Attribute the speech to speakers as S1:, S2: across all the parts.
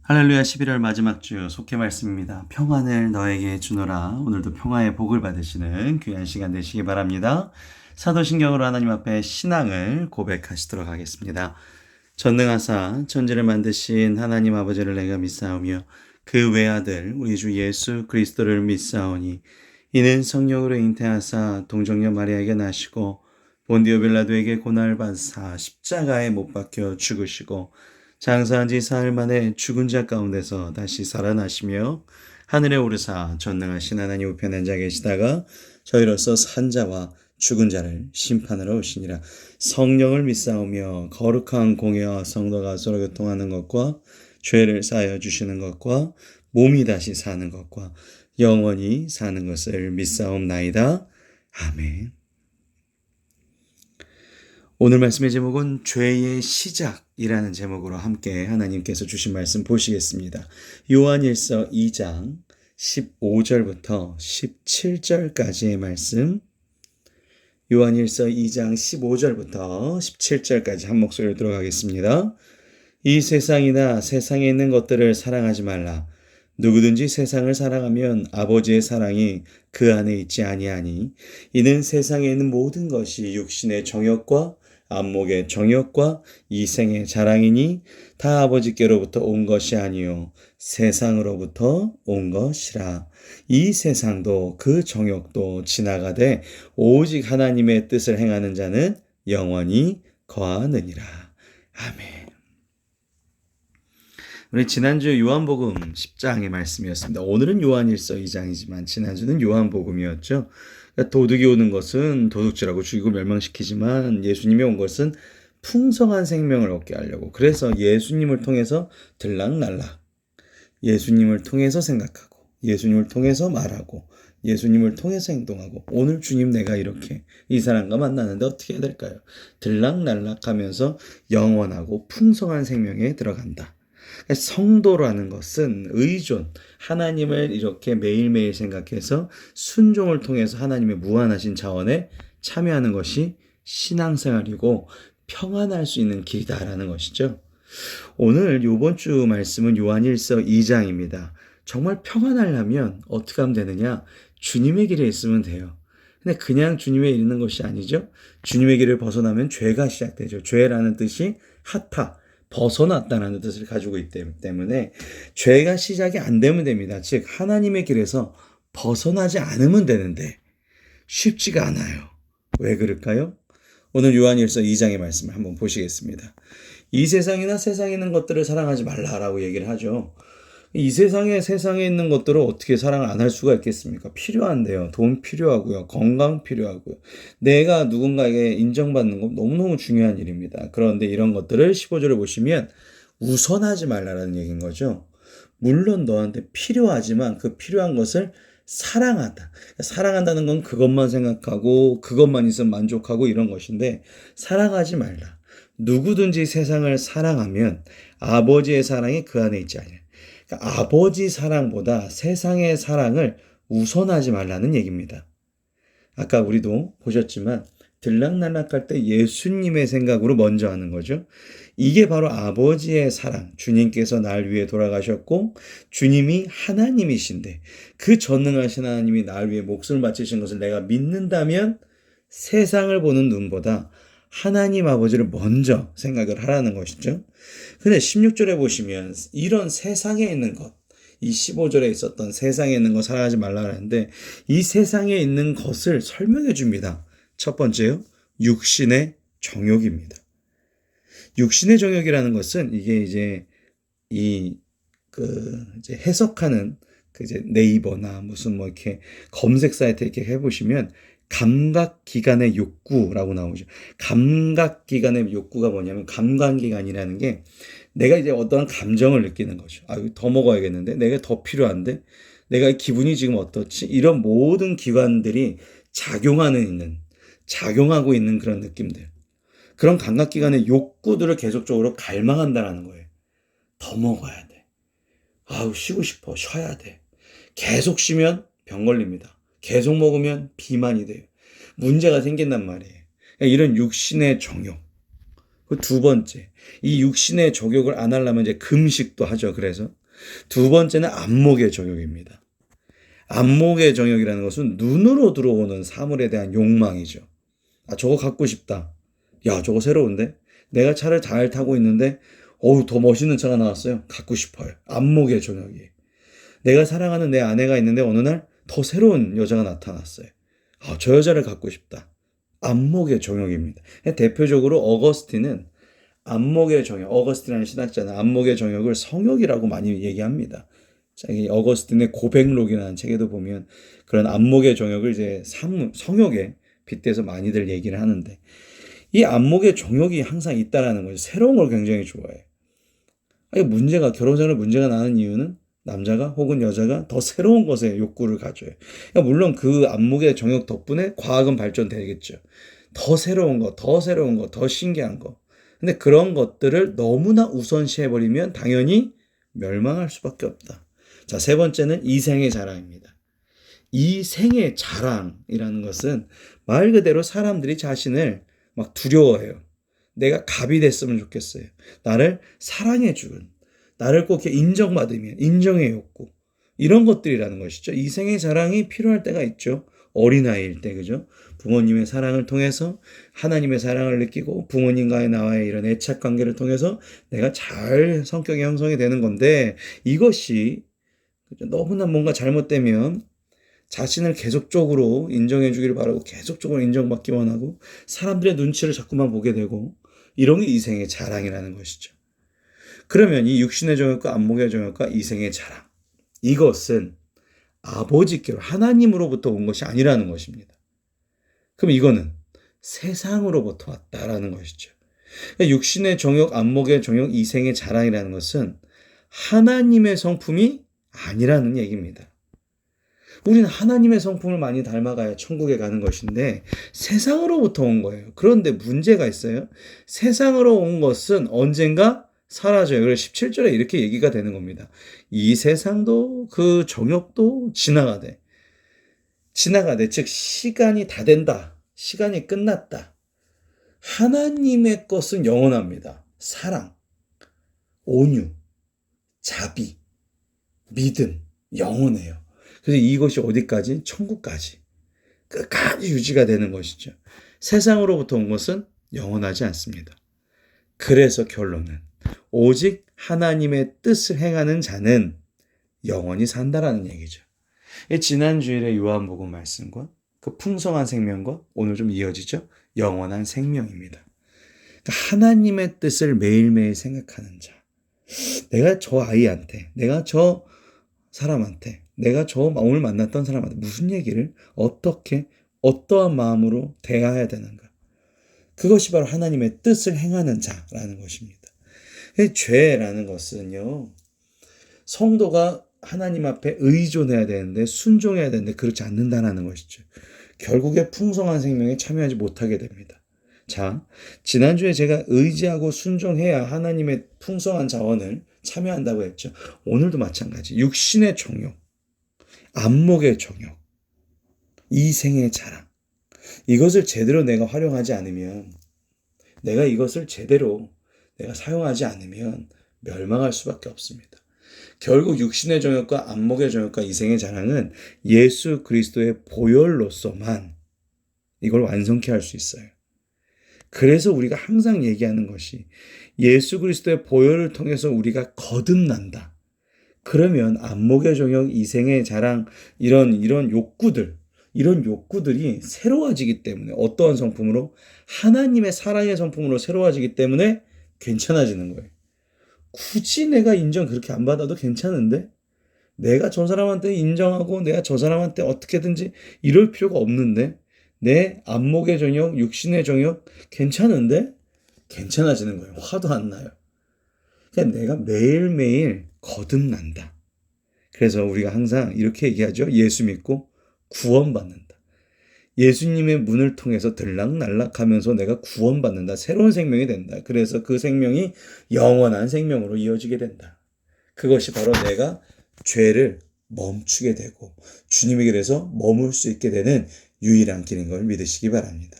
S1: 할렐루야. 11월 마지막 주 속회 말씀입니다. 평안을 너에게 주노라. 오늘도 평화의 복을 받으시는 귀한 시간 되시기 바랍니다. 사도신경으로 하나님 앞에 신앙을 고백하시도록 하겠습니다. 전능하사 천지를 만드신 하나님 아버지를 내가 믿사오며 그 외아들 우리 주 예수 그리스도를 믿사오니 이는 성령으로 잉태하사 동정녀 마리아에게 나시고 본디오 빌라도에게 고난을 받으사 십자가에 못 박혀 죽으시고 장사한 지 사흘 만에 죽은 자 가운데서 다시 살아나시며 하늘에 오르사 전능하신 하나님 우편에 앉아 계시다가 저희로서 산 자와 죽은 자를 심판하러 오시니라. 성령을 믿사오며 거룩한 공예와 성도가 서로 교통하는 것과 죄를 사하여 주시는 것과 몸이 다시 사는 것과 영원히 사는 것을 믿사옵나이다. 아멘. 오늘 말씀의 제목은 죄의 시작이라는 제목으로 함께 하나님께서 주신 말씀 보시겠습니다. 요한일서 2장 15절부터 17절까지의 말씀, 요한일서 2장 15절부터 17절까지 한 목소리로 들어가겠습니다. 이 세상이나 세상에 있는 것들을 사랑하지 말라. 누구든지 세상을 사랑하면 아버지의 사랑이 그 안에 있지 아니하니 이는 세상에 있는 모든 것이 육신의 정욕과 안목의 정욕과 이생의 자랑이니 다 아버지께로부터 온 것이 아니요 세상으로부터 온 것이라. 이 세상도 그 정욕도 지나가되 오직 하나님의 뜻을 행하는 자는 영원히 거하느니라. 아멘. 우리 지난주 요한복음 10장의 말씀이었습니다. 오늘은 요한일서 2장이지만 지난주는 요한복음이었죠. 도둑이 오는 것은 도둑질하고 죽이고 멸망시키지만 예수님이 온 것은 풍성한 생명을 얻게 하려고. 그래서 예수님을 통해서 들락날락, 예수님을 통해서 생각하고, 예수님을 통해서 말하고, 예수님을 통해서 행동하고, 오늘 주님 내가 이렇게 이 사람과 만나는데 어떻게 해야 될까요? 들락날락하면서 영원하고 풍성한 생명에 들어간다. 성도라는 것은 의존, 하나님을 이렇게 매일매일 생각해서 순종을 통해서 하나님의 무한하신 자원에 참여하는 것이 신앙생활이고 평안할 수 있는 길이다라는 것이죠. 오늘 이번 주 말씀은 요한일서 2장입니다. 정말 평안하려면 어떻게 하면 되느냐? 주님의 길에 있으면 돼요. 근데 그냥 주님의 길 있는 것이 아니죠. 주님의 길을 벗어나면 죄가 시작되죠. 죄라는 뜻이 하타, 벗어났다는 뜻을 가지고 있기 때문에 죄가 시작이 안 되면 됩니다. 즉 하나님의 길에서 벗어나지 않으면 되는데 쉽지가 않아요. 왜 그럴까요? 오늘 요한일서 2장의 말씀을 한번 보시겠습니다. 이 세상이나 세상에 있는 것들을 사랑하지 말라라고 얘기를 하죠. 이 세상에 있는 것들을 어떻게 사랑 안 할 수가 있겠습니까? 필요한데요. 돈 필요하고요. 건강 필요하고요. 내가 누군가에게 인정받는 건 너무너무 중요한 일입니다. 그런데 이런 것들을 15절에 보시면 우선하지 말라라는 얘기인 거죠. 물론 너한테 필요하지만 그 필요한 것을 사랑하다. 사랑한다는 건 그것만 생각하고 그것만 있으면 만족하고 이런 것인데 사랑하지 말라. 누구든지 세상을 사랑하면 아버지의 사랑이 그 안에 있지 않냐. 그러니까 아버지 사랑보다 세상의 사랑을 우선하지 말라는 얘기입니다. 아까 우리도 보셨지만 들락날락할 때 예수님의 생각으로 먼저 하는 거죠. 이게 바로 아버지의 사랑. 주님께서 날 위해 돌아가셨고 주님이 하나님이신데 그 전능하신 하나님이 날 위해 목숨을 바치신 것을 내가 믿는다면 세상을 보는 눈보다 하나님 아버지를 먼저 생각을 하라는 것이죠. 근데 16절에 보시면 이런 세상에 있는 것, 이 15절에 있었던 세상에 있는 것 사랑하지 말라 하는데 이 세상에 있는 것을 설명해 줍니다. 첫 번째요, 육신의 정욕입니다. 육신의 정욕이라는 것은 이게 이제 이제 해석하는 이제 네이버나 무슨 뭐 이렇게 검색 사이트 이렇게 해보시면 감각기관의 욕구라고 나오죠. 감각기관의 욕구가 뭐냐면 감관기관이라는 게 내가 이제 어떠한 감정을 느끼는 거죠. 아, 더 먹어야겠는데? 내가 더 필요한데? 내가 기분이 지금 어떻지? 이런 모든 기관들이 작용하고 있는 그런 느낌들. 그런 감각기관의 욕구들을 계속적으로 갈망한다는 거예요. 더 먹어야 돼. 아우, 쉬고 싶어. 쉬어야 돼. 계속 쉬면 병 걸립니다. 계속 먹으면 비만이 돼요. 문제가 생긴단 말이에요. 이런 육신의 정욕. 그 두 번째, 이 육신의 정욕을 안 하려면 이제 금식도 하죠. 그래서 두 번째는 안목의 정욕입니다. 안목의 정욕이라는 것은 눈으로 들어오는 사물에 대한 욕망이죠. 아, 저거 갖고 싶다. 야, 저거 새로운데? 내가 차를 잘 타고 있는데, 어우, 더 멋있는 차가 나왔어요. 갖고 싶어요. 안목의 정욕이. 내가 사랑하는 내 아내가 있는데 어느 날 더 새로운 여자가 나타났어요. 아, 저 여자를 갖고 싶다. 안목의 정욕입니다. 대표적으로 어거스틴은 안목의 정욕, 어거스틴이라는 신학자는 안목의 정욕을 성욕이라고 많이 얘기합니다. 이 어거스틴의 고백록이라는 책에도 보면 그런 안목의 정욕을 이제 성욕에 빗대서 많이들 얘기를 하는데, 이 안목의 정욕이 항상 있다라는 거죠. 새로운 걸 굉장히 좋아해요. 결혼 전에 문제가 나는 이유는 남자가 혹은 여자가 더 새로운 것에 욕구를 가져요. 물론 그 안목의 정욕 덕분에 과학은 발전되겠죠. 더 새로운 거, 더 신기한 거. 근데 그런 것들을 너무나 우선시해버리면 당연히 멸망할 수밖에 없다. 자, 세 번째는 이생의 자랑입니다. 이생의 자랑이라는 것은 말 그대로 사람들이 자신을 막 두려워해요. 내가 갑이 됐으면 좋겠어요. 나를 사랑해주는, 나를 꼭 이렇게 인정받으면 인정의 욕구, 이런 것들이라는 것이죠. 이생의 자랑이 필요할 때가 있죠. 어린아이일 때, 그죠? 부모님의 사랑을 통해서 하나님의 사랑을 느끼고 부모님과의 나와의 이런 애착 관계를 통해서 내가 잘 성격이 형성이 되는 건데, 이것이 너무나 뭔가 잘못되면 자신을 계속적으로 인정해 주기를 바라고 계속적으로 인정받기 원하고 사람들의 눈치를 자꾸만 보게 되고, 이런 게 이생의 자랑이라는 것이죠. 그러면 이 육신의 정욕과 안목의 정욕과 이생의 자랑, 이것은 아버지께로 하나님으로부터 온 것이 아니라는 것입니다. 그럼 이거는 세상으로부터 왔다라는 것이죠. 육신의 정욕, 안목의 정욕, 이생의 자랑이라는 것은 하나님의 성품이 아니라는 얘기입니다. 우리는 하나님의 성품을 많이 닮아가야 천국에 가는 것인데 세상으로부터 온 거예요. 그런데 문제가 있어요. 세상으로 온 것은 언젠가 사라져요. 그래서 17절에 이렇게 얘기가 되는 겁니다. 이 세상도 그 정욕도 지나가되, 즉 시간이 다 된다. 시간이 끝났다. 하나님의 것은 영원합니다. 사랑, 온유, 자비, 믿음, 영원해요. 그래서 이것이 어디까지? 천국까지. 끝까지 유지가 되는 것이죠. 세상으로부터 온 것은 영원하지 않습니다. 그래서 결론은 오직 하나님의 뜻을 행하는 자는 영원히 산다라는 얘기죠. 지난 주일의 요한복음 말씀과 그 풍성한 생명과 오늘 좀 이어지죠. 영원한 생명입니다. 그러니까 하나님의 뜻을 매일매일 생각하는 자. 내가 저 아이한테, 내가 저 사람한테, 내가 저 오늘 만났던 사람한테 무슨 얘기를 어떻게, 어떠한 마음으로 대해야 되는가. 그것이 바로 하나님의 뜻을 행하는 자라는 것입니다. 죄라는 것은요, 성도가 하나님 앞에 의존해야 되는데, 순종해야 되는데 그렇지 않는다는 것이죠. 결국에 풍성한 생명에 참여하지 못하게 됩니다. 자, 지난주에 제가 의지하고 순종해야 하나님의 풍성한 자원을 참여한다고 했죠. 오늘도 마찬가지. 육신의 정욕, 안목의 정욕, 이생의 자랑, 이것을 제대로 내가 활용하지 않으면, 내가 이것을 제대로 내가 사용하지 않으면 멸망할 수밖에 없습니다. 결국 육신의 정욕과 안목의 정욕과 이생의 자랑은 예수 그리스도의 보혈로서만 이걸 완성케 할 수 있어요. 그래서 우리가 항상 얘기하는 것이 예수 그리스도의 보혈을 통해서 우리가 거듭난다. 그러면 안목의 정욕, 이생의 자랑, 이런 욕구들이 새로워지기 때문에, 어떠한 성품으로? 하나님의 사랑의 성품으로 새로워지기 때문에 괜찮아지는 거예요. 굳이 내가 인정 그렇게 안 받아도 괜찮은데, 내가 저 사람한테 인정하고 내가 저 사람한테 어떻게든지 이럴 필요가 없는데, 내 안목의 정욕, 육신의 정욕 괜찮은데 괜찮아지는 거예요. 화도 안 나요. 그냥 내가 매일매일 거듭난다. 그래서 우리가 항상 이렇게 얘기하죠. 예수 믿고 구원받는다. 예수님의 문을 통해서 들락날락하면서 내가 구원받는다. 새로운 생명이 된다. 그래서 그 생명이 영원한 생명으로 이어지게 된다. 그것이 바로 내가 죄를 멈추게 되고 주님의 길에서 머물 수 있게 되는 유일한 길인 걸 믿으시기 바랍니다.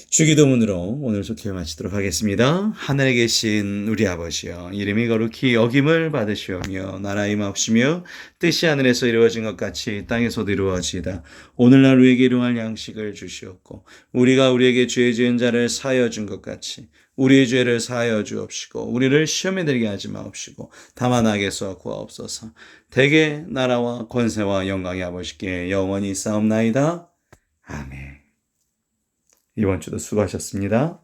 S1: 주기도문으로 오늘 속회를 마치도록 하겠습니다. 하늘에 계신 우리 아버지여, 이름이 거룩히 여김을 받으시오며 나라의 마옵시며 뜻이 하늘에서 이루어진 것 같이 땅에서도 이루어지이다. 오늘날 우리에게 일용할 양식을 주시옵고 우리가 우리에게 죄 지은 자를 사하여 준 것 같이 우리의 죄를 사하여 주옵시고 우리를 시험에 들게 하지 마옵시고 다만 악에서 구하옵소서. 대개 나라와 권세와 영광이 아버지께 영원히 싸움나이다. 아멘. 이번 주도 수고하셨습니다.